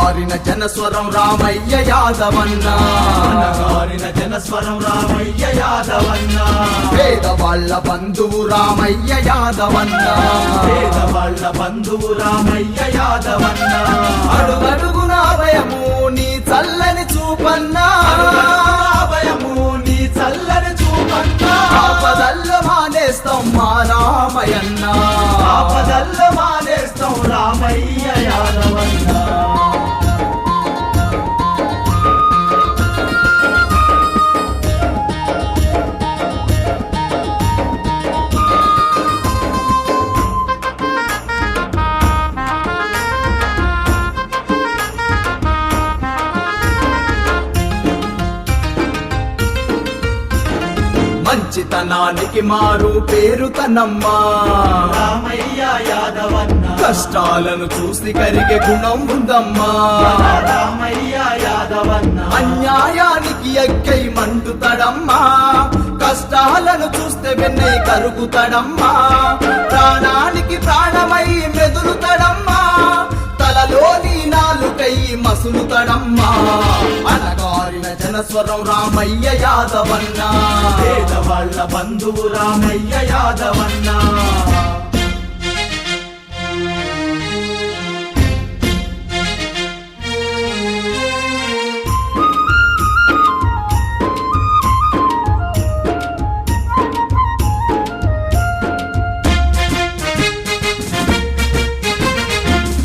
అనగారిన జనస్వరం రామయ్య యాదవన్న, అనగారిన జనస్వరం రామయ్య యాదవన్న, పేదవాళ్ళ బంధువు రామయ్య యాదవన్న, పేదవాళ్ళ బంధువు రామయ్య యాదవన్న, అడుగడుగున అభయము నీ చల్లని చూపన్నా, అభయము నీ చల్లని చూపన్నా, ఆపదల్లో మానేస్తాం మా రామయ్యన్న, ఆపదల్లో మానేస్తాం రామయ్య యాదవన్న. మంచితనానికి మారు పేరు తనమ్మా, రామయ్య యాదవన్న, కష్టాలను చూసి కరిగే గుణం ఉందమ్మా, రామయ్య యాదవన్న, అన్యాయానికి ఎక్కై మండుతాడమ్మా, కష్టాలను చూస్తే వెన్నై కరుగుతాడమ్మా, ప్రాణానికి ప్రాణమై మెదులుతాడమ్మా, తలలోని నాలుకై మసులుతాడమ్మా, అనగారిన జనస్వరం రామయ్య యాదవన్న, పేదవాళ్ళ బంధువు రామయ్య యాదవన్న.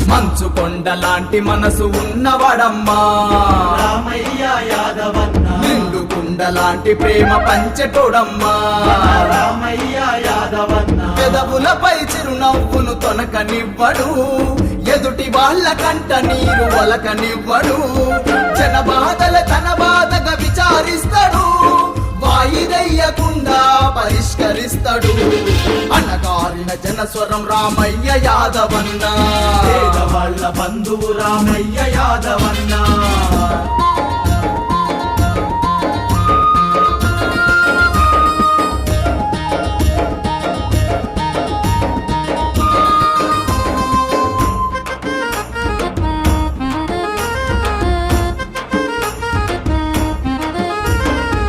మంచు కొండలాంటి మనసు ఉన్నవాడమ్మా, రామయ్య యాదవన్న, నిండు కుండలాంటి ప్రేమ పంచెటోడమ్మా, రామయ్య యాదవన్న, పెదవులపై చిరునవ్వును తొనకనివ్వడు, ఎదుటి వాళ్ళ కంట నీరు వలకనివ్వడు, జన బాధల తన బాధగా విచారిస్తాడు, వాయిదయ్యకుండా పరిష్కరిస్తాడు, అనగారిన జనస్వరం రామయ్య యాదవన్న, పేదవాళ్ళ బంధువు రామయ్య యాదవన్న.